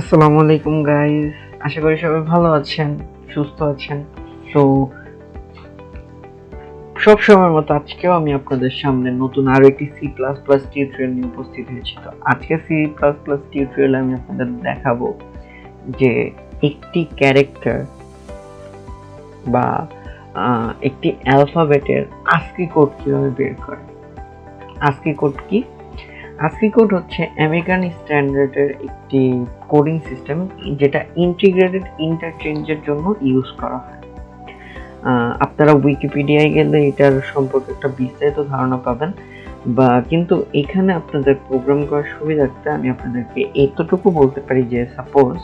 আসসালামু আলাইকুম গাইস, আশা করি সবাই ভালো আছেন, সুস্থ আছেন। তো সব সময়ের মতো আজকেও আমি আপনাদের সামনে নতুন আরো একটি সি প্লাস প্লাস টিউটোরিয়াল নিয়ে উপস্থিত হয়েছি। তো আজকে সি প্লাস প্লাস টিউটোরিয়াল আমি আপনাদের দেখাবো যে একটি ক্যারেক্টার বা একটি অ্যালফাবেটের ASCII কোড কিভাবে বের করে। ASCII কোড কি? ASCII কোড হচ্ছে আমেরিকান স্ট্যান্ডার্ডের একটি কোডিং সিস্টেম, যেটা ইন্টিগ্রেটেড ইন্টারচেঞ্জের জন্য ইউজ করা হয়। আপনারা উইকিপিডিয়ায় গেলে এটার সম্পর্কে একটা বিস্তারিত ধারণা পাবেন, কিন্তু এখানে আপনাদের প্রোগ্রাম করার সুবিধার্থে আমি আপনাদেরকে এতটুকু বলতে পারি যে সাপোজ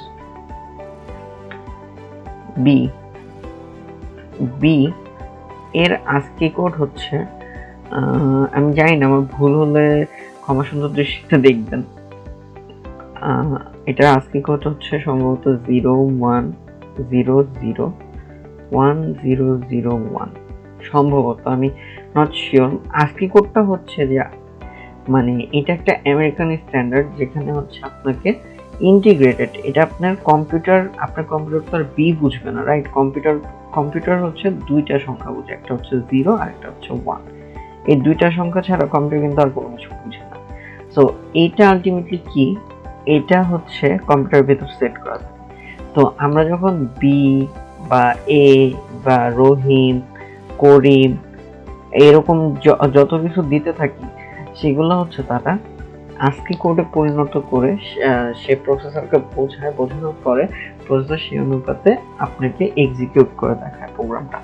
বি এর ASCII কোড হচ্ছে, আমি জানি না, আমার ভুল হলে ক্ষমা সুন্দর দৃষ্টিতে দেখবেন। এটার ASCII কোড হচ্ছে সম্ভবত 01001001, সম্ভবত, আমি নট শিওর। ASCII কোডটা হচ্ছে যে মানে এটা একটা আমেরিকান স্ট্যান্ডার্ড, যেখানে হচ্ছে আপনাকে ইন্টিগ্রেটেড, এটা আপনার কম্পিউটার তো আর বি বুঝবে না, রাইট? কম্পিউটার হচ্ছে দুইটা সংখ্যা বুঝে, একটা হচ্ছে 0 আর একটা হচ্ছে 1। এই দুইটা সংখ্যা ছাড়া কম্পিউটার কিন্তু আর কোনো কিছু বুঝে না। সো এইটা আলটিমেটলি কি, এটা হচ্ছে কম্পিউটারের ভেতর সেট করা থাকে। তো আমরা যখন বি বা এ বা রহিম, করিম, এরকম যত কিছু দিতে থাকি, সেগুলো হচ্ছে তারা ASCII কোডে পরিণত করে সে প্রসেসরকে বোঝানোর পরে প্রসেসর সেই অনুপাতে আপনাকে এক্সিকিউট করে দেখায় প্রোগ্রামটা।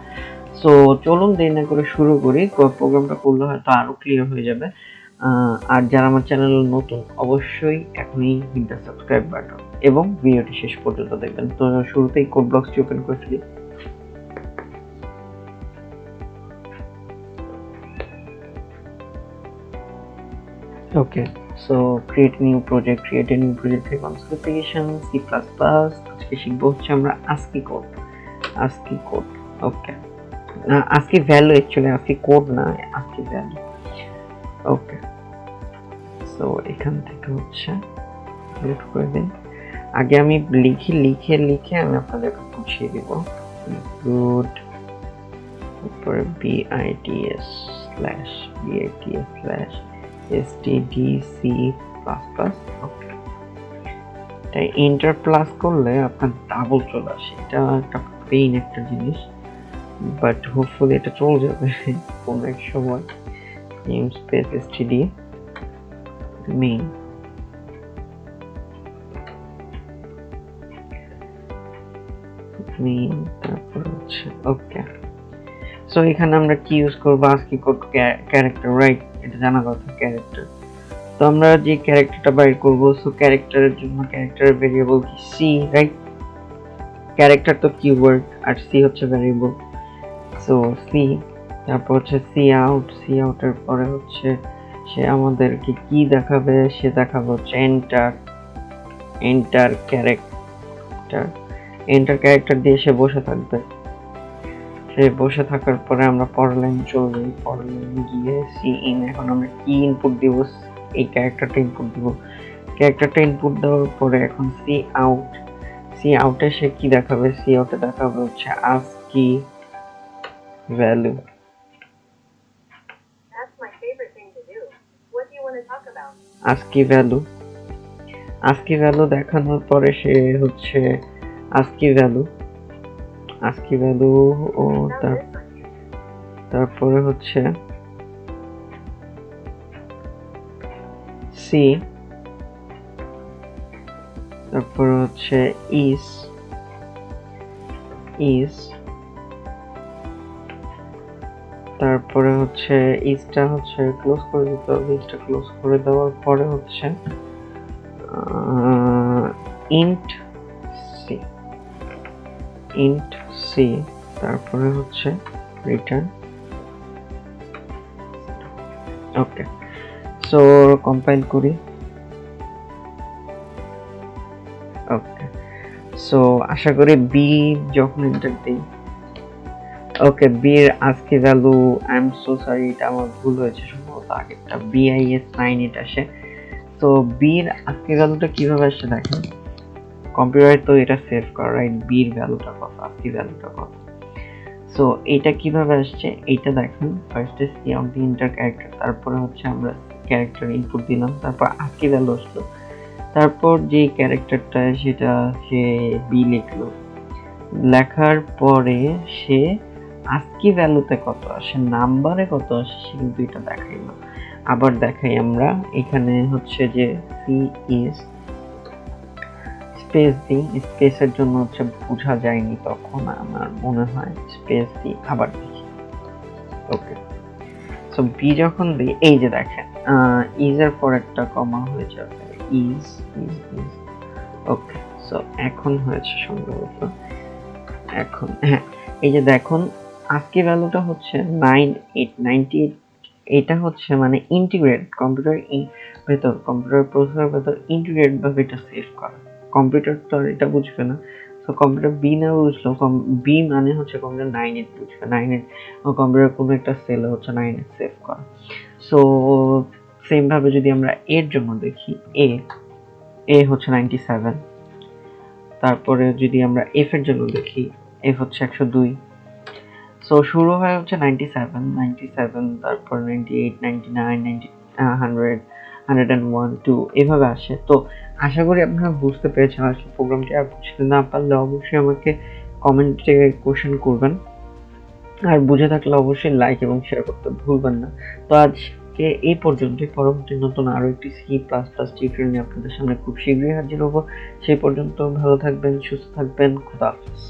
সো চলুন দেরি না করে শুরু করি। প্রোগ্রামটা করলে হয়তো আরো ক্লিয়ার হয়ে যাবে। আর যারা আমার চ্যানেল নতুন, অবশ্যই এখনই হিট দ্য সাবস্ক্রাইব বাটন এবং ভিডিওটি শেষ পর্যন্ত দেখবেন। তো শুরুতেই কোড ব্লকসটি ওপেন করে ফেলি। ওকে, সো ক্রিয়েট নিউ প্রজেক্ট থেকে কনফিগারেশন C++। আজকে শিখবো হচ্ছে আমরা ASCII কোড। ওকে, ASCII value, actually ASCII code না, ASCII ভ্যালু। ওকে, সো এখান থেকে হচ্ছে লোড করে দিন। আগে আমি লিখে আমি আপনাদেরকে বুঝিয়ে দিব। গুড, তারপরে bits/stdc++। ওকে, তাই এন্টার প্লাস করলে আপনার ডাবল চলে আসে, এটা একটা পেইন একটা জিনিস, বাট হোপফুলি এটা চলে যাবে কোন এক সময়। নেমস্পেস std মেইন, তারপর হচ্ছে ওকে। সো এখানে আমরা কি ইউজ করব? ASCII code character, right? এটা জানা কথা, ক্যারেক্টার। তো আমরা যে ক্যারেক্টারটা বাইর করব, সো ক্যারেক্টারের জন্য ক্যারেক্টারের ভেরিয়েবল কি c, রাইট? ক্যারেক্টার তো কিওয়ার্ড আর c হচ্ছে ভেরিয়েবল। সো c, তারপর হচ্ছে c আউট এর পরে হচ্ছে সে আমাদেরকে কি দেখাবে, সে দেখাবে হচ্ছে এন্টার ক্যারেক্টার দিয়ে সে বসে থাকবে। সে বসে থাকার পরে আমরা পরের লাইন চলবে, পরের লাইনে গিয়ে সি ইন। এখন আমরা কি ইনপুট দিব? এই ক্যারেক্টারটা ইনপুট দেওয়ার পরে এখন সি আউটে সে কি দেখাবে? সি আউটে দেখাবে হচ্ছে ASCII ভ্যালু। ASCII ভ্যালু দেখানোর পরে সে হচ্ছে ASCII ভ্যালু ও তারপরে হচ্ছে সি, তারপরে হচ্ছে ইস, তারপরে হচ্ছে ইসটা হচ্ছে ক্লোজ করে দিতে হবে। ইসটা ক্লোজ করে দেওয়ার পরে হচ্ছে ইন্ট সি, তারপরে হচ্ছে রিটার্ন। ওকে, সো কম্পাইল করি। ওকে, সো আশা করি বি যখন এন্টার দিই, ওকে, বি এর ASCII value, I am so sorry, এটা আমার ভুল হয়েছে, সম্ভবত আগেরটা BIS 9 এটা আসে। তো বি এর ASCII ভ্যালুটা কিভাবে আসছে দেখেন। কম্পিউটারে তো এটা সেভ করা, রাইট? বির ভ্যালুটা কত, ASCII ভ্যালুটা কত। সো এটা কিভাবে আসছে এইটা দেখেন, ফার্স্টে C of the inter character, তারপরে হচ্ছে আমরা ক্যারেক্টার ইনপুট দিলাম, তারপর ASCII ভ্যালু আসলো, তারপর যে ক্যারেক্টারটা সেটা সে বি লিখলো, লেখার পরে সে ASCII ভ্যালুতে কত আসে, নাম্বারে কত আসে, সে কিন্তু এটা দেখাইলো। আবার দেখাই আমরা, এখানে হচ্ছে যে সি ইজ স্পেস দিই, স্পেসের জন্য হচ্ছে বোঝা যায়নি তখন আমার মনে হয়, স্পেস দিই, আবার দেখি। ওকে, সো বি যখন দিই, এই যে দেখেন ইজ এর পর একটা কমা হয়ে যাবে, is is is. Okay, so এখন হয়েছে সম্ভবত, এখন হ্যাঁ, এই যে দেখুন ASCII ভ্যালুটা হচ্ছে 9898, এটা হচ্ছে মানে ইন্টিগ্রেট কম্পিউটার ভেতর, কম্পিউটার প্রসেসরের ভেতর ইন্টিগ্রেট ভাবে এটা সেভ করা। কম্পিউটার তো আর এটা বুঝবে না, তো কম্পিউটার বি না বুঝলো, বি মানে হচ্ছে কম্পিউটার 98 বুঝবে, 98 কম্পিউটার কোনো একটা সেলে হচ্ছে 98 সেভ করা। সো সেম ভাবে যদি আমরা এর জন্য দেখি, এ হচ্ছে 97, তারপরে যদি আমরা এফ এর জন্য দেখি, এফ হচ্ছে 102। সো শুরু হয় হচ্ছে 97, তারপর 98, 99, 90, 100, 101, 2 এভাবে আসে। তো আশা করি আপনারা বুঝতে পেরেছেন। আসলে প্রোগ্রামটি আর বুঝতে না পারলে অবশ্যই আমাকে কমেন্টে কোশ্চেন করবেন, আর বুঝে থাকলে অবশ্যই লাইক এবং শেয়ার করতে ভুলবেন না। তো আজকে এই পর্যন্তই, পরবর্তী নতুন আরো একটি সি প্লাস প্লাস টিউটোরিয়াল নিয়ে আপনাদের সামনে খুব শীঘ্রই হাজির হবো। সেই পর্যন্ত ভালো থাকবেন, সুস্থ থাকবেন, খোদা হাফেজ।